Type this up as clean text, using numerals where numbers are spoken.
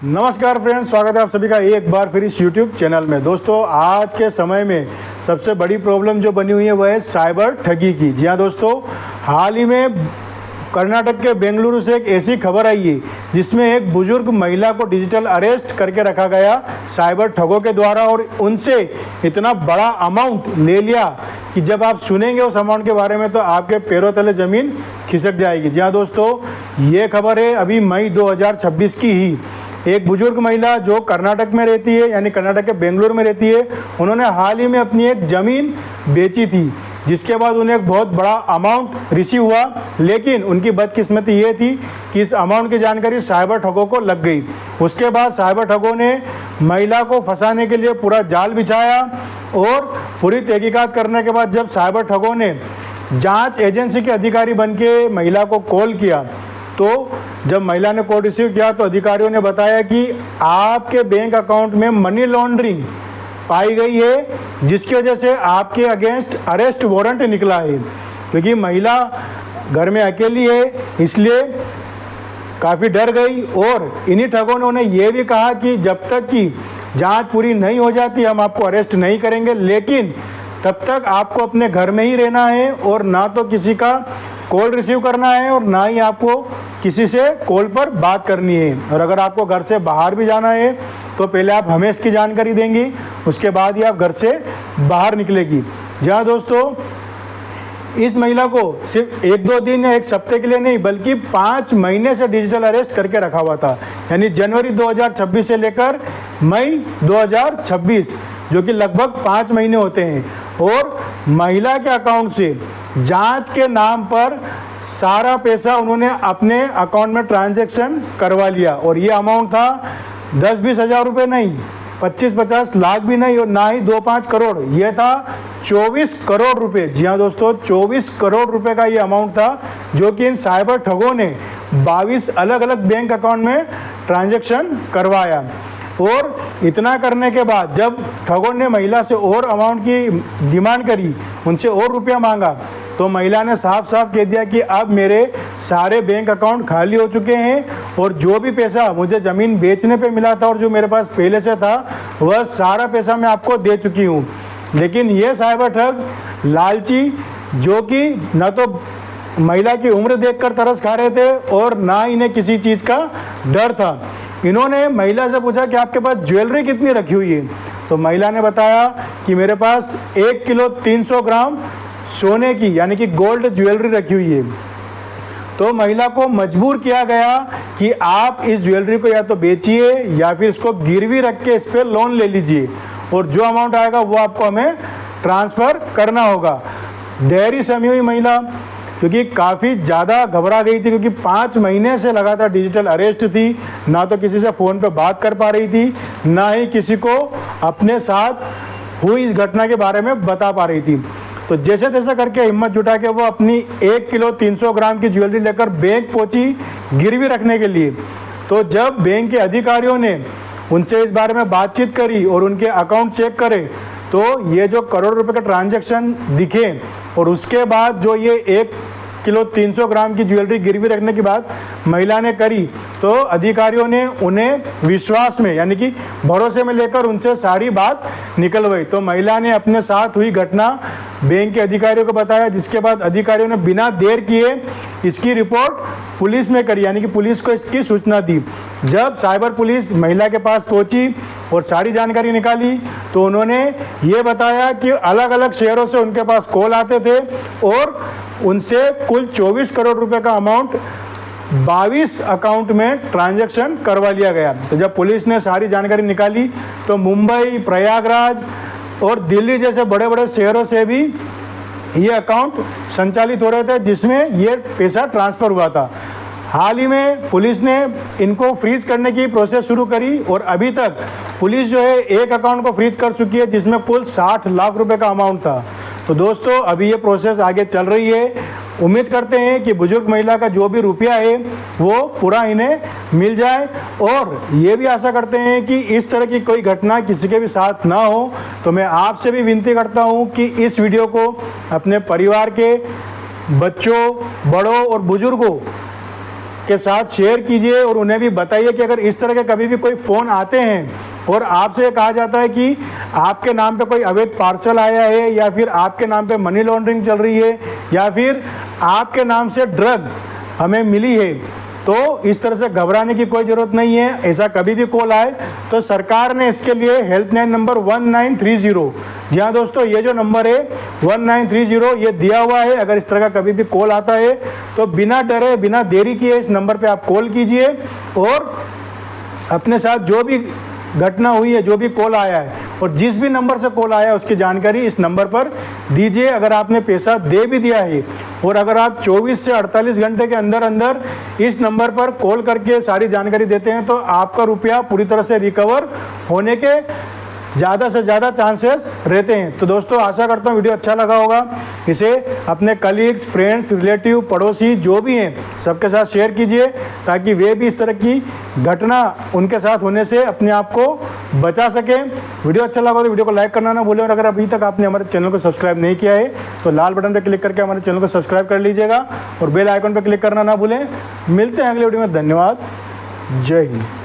नमस्कार फ्रेंड्स, स्वागत है आप सभी का एक बार फिर इस YouTube चैनल में। दोस्तों, आज के समय में सबसे बड़ी प्रॉब्लम जो बनी हुई है वह है साइबर ठगी की। जी हाँ दोस्तों, हाल ही में कर्नाटक के बेंगलुरु से एक ऐसी खबर आई है जिसमें एक बुजुर्ग महिला को डिजिटल अरेस्ट करके रखा गया साइबर ठगों के द्वारा, और उनसे इतना बड़ा अमाउंट ले लिया कि जब आप सुनेंगे उस अमाउंट के बारे में तो आपके पैरों तले ज़मीन खिसक जाएगी। जी हाँ दोस्तों, ये खबर है अभी मई 2026 की ही। एक बुजुर्ग महिला जो कर्नाटक में रहती है, यानी कर्नाटक के बेंगलुरु में रहती है, उन्होंने हाल ही में अपनी एक ज़मीन बेची थी, जिसके बाद उन्हें एक बहुत बड़ा अमाउंट रिसीव हुआ। लेकिन उनकी बदकिस्मती ये थी कि इस अमाउंट की जानकारी साइबर ठगों को लग गई। उसके बाद साइबर ठगों ने महिला को फंसाने के लिए पूरा जाल बिछाया, और पूरी तहकीकात करने के बाद जब साइबर ठगों ने जांच एजेंसी के अधिकारी बनके महिला को कॉल किया, तो जब महिला ने कॉल रिसीव किया तो अधिकारियों ने बताया कि आपके बैंक अकाउंट में मनी लॉन्ड्रिंग पाई गई है, जिसकी वजह से आपके अगेंस्ट अरेस्ट वारंट निकला है। क्योंकि महिला घर में अकेली है, इसलिए काफ़ी डर गई, और इन्हीं ठगों ने उन्हें यह भी कहा कि जब तक कि जांच पूरी नहीं हो जाती हम आपको अरेस्ट नहीं करेंगे, लेकिन तब तक आपको अपने घर में ही रहना है और ना तो किसी का कॉल रिसीव करना है और ना ही आपको किसी से कॉल पर बात करनी है। और अगर आपको घर से बाहर भी जाना है तो पहले आप हमें इसकी जानकारी देंगी, उसके बाद ही आप घर से बाहर निकलेगी। जहाँ दोस्तों, इस महिला को सिर्फ 1-2 दिन या 1 हफ्ते के लिए नहीं बल्कि 5 महीने से डिजिटल अरेस्ट करके रखा हुआ था, यानी जनवरी 2026 से लेकर मई 2026, जो कि लगभग 5 महीने होते हैं। और महिला के अकाउंट से जांच के नाम पर सारा पैसा उन्होंने अपने अकाउंट में ट्रांजैक्शन करवा लिया, और ये अमाउंट था 10-20 हज़ार रुपये नहीं, 25-50 लाख भी नहीं, और ना ही 2-5 करोड़, ये था 24 करोड़ रुपए। जी हाँ दोस्तों, 24 करोड़ रुपए का ये अमाउंट था, जो कि इन साइबर ठगों ने 22 अलग अलग बैंक अकाउंट में ट्रांजैक्शन करवाया। और इतना करने के बाद जब ठगों ने महिला से और अमाउंट की डिमांड करी, उनसे और रुपया मांगा, तो महिला ने साफ साफ कह दिया कि अब मेरे सारे बैंक अकाउंट खाली हो चुके हैं, और जो भी पैसा मुझे ज़मीन बेचने पे मिला था और जो मेरे पास पहले से था वह सारा पैसा मैं आपको दे चुकी हूँ। लेकिन ये साइबर ठग लालची, जो कि न तो महिला की उम्र देखकर तरस खा रहे थे और ना इन्हें किसी चीज़ का डर था, इन्होंने महिला से पूछा कि आपके पास ज्वेलरी कितनी रखी हुई है। तो महिला ने बताया कि मेरे पास 1 किलो 300 ग्राम सोने की, यानी कि गोल्ड ज्वेलरी रखी हुई है। तो महिला को मजबूर किया गया कि आप इस ज्वेलरी को या तो बेचिए या फिर इसको गिरवी रख के इस पर लोन ले लीजिए, और जो अमाउंट आएगा वो आपको हमें ट्रांसफ़र करना होगा। देरी समय हुई महिला, क्योंकि काफ़ी ज़्यादा घबरा गई थी, क्योंकि 5 महीने से लगातार डिजिटल अरेस्ट थी, ना तो किसी से फ़ोन पे बात कर पा रही थी, ना ही किसी को अपने साथ हुई इस घटना के बारे में बता पा रही थी। तो जैसे तैसे करके हिम्मत जुटा के वो अपनी 1 किलो 300 ग्राम की ज्वेलरी लेकर बैंक पहुंची गिरवी रखने के लिए। तो जब बैंक के अधिकारियों ने उनसे इस बारे में बातचीत करी और उनके अकाउंट चेक करे, तो ये जो करोड़ रुपए का ट्रांजैक्शन दिखे, और उसके बाद जो ये 1 किलो 300 ग्राम की ज्वेलरी गिरवी रखने की बात महिला ने करी, तो अधिकारियों ने उन्हें विश्वास में, यानी कि भरोसे में लेकर उनसे सारी बात निकलवाई। तो महिला ने अपने साथ हुई घटना बैंक के अधिकारियों को बताया, जिसके बाद अधिकारियों ने बिना देर किए इसकी रिपोर्ट पुलिस में करी, यानी कि पुलिस को इसकी सूचना दी। जब साइबर पुलिस महिला के पास पहुंची और सारी जानकारी निकाली, तो उन्होंने ये बताया कि अलग अलग शहरों से उनके पास कॉल आते थे और उनसे कुल 24 करोड़ रुपए का अमाउंट 22 अकाउंट में ट्रांजैक्शन करवा लिया गया। तो जब पुलिस ने सारी जानकारी निकाली, तो मुंबई, प्रयागराज और दिल्ली जैसे बड़े बड़े शहरों से भी ये अकाउंट संचालित हो रहे थे, जिसमें ये पैसा ट्रांसफ़र हुआ था। हाल ही में पुलिस ने इनको फ्रीज करने की प्रोसेस शुरू करी, और अभी तक पुलिस जो है एक अकाउंट को फ्रीज कर चुकी है, जिसमें कुल 60 लाख रुपए का अमाउंट था। तो दोस्तों, अभी ये प्रोसेस आगे चल रही है। उम्मीद करते हैं कि बुजुर्ग महिला का जो भी रुपया है वो पूरा इन्हें मिल जाए, और ये भी आशा करते हैं कि इस तरह की कोई घटना किसी के भी साथ ना हो। तो मैं आपसे भी विनती करता हूँ कि इस वीडियो को अपने परिवार के बच्चों, बड़ों और बुजुर्गों के साथ शेयर कीजिए और उन्हें भी बताइए कि अगर इस तरह के कभी भी कोई फ़ोन आते हैं और आपसे कहा जाता है कि आपके नाम पे कोई अवैध पार्सल आया है या फिर आपके नाम पे मनी लॉन्ड्रिंग चल रही है या फिर आपके नाम से ड्रग हमें मिली है, तो इस तरह से घबराने की कोई ज़रूरत नहीं है। ऐसा कभी भी कॉल आए तो सरकार ने इसके लिए हेल्पलाइन नंबर 1930, जी हाँ दोस्तों, ये जो नंबर है 1930 ये दिया हुआ है। अगर इस तरह का कभी भी कॉल आता है तो बिना डरे बिना देरी किए इस नंबर पे आप कॉल कीजिए और अपने साथ जो भी घटना हुई है, जो भी कॉल आया है और जिस भी नंबर से कॉल आया है उसकी जानकारी इस नंबर पर दीजिए। अगर आपने पैसा दे भी दिया है और अगर आप 24 से 48 घंटे के अंदर अंदर इस नंबर पर कॉल करके सारी जानकारी देते हैं तो आपका रुपया पूरी तरह से रिकवर होने के ज़्यादा से ज़्यादा चांसेस रहते हैं। तो दोस्तों आशा करता हूँ वीडियो अच्छा लगा होगा। इसे अपने कलीग्स, फ्रेंड्स, रिलेटिव, पड़ोसी जो भी हैं सबके साथ शेयर कीजिए ताकि वे भी इस तरह की घटना उनके साथ होने से अपने आप को बचा सकें। वीडियो अच्छा लगा तो वीडियो को लाइक करना ना भूलें और अगर अभी तक आपने हमारे चैनल को सब्सक्राइब नहीं किया है तो लाल बटन पर क्लिक करके हमारे चैनल को सब्सक्राइब कर लीजिएगा और बेल आइकन पर क्लिक करना ना भूलें। मिलते हैं अगले वीडियो में। धन्यवाद। जय हिंद।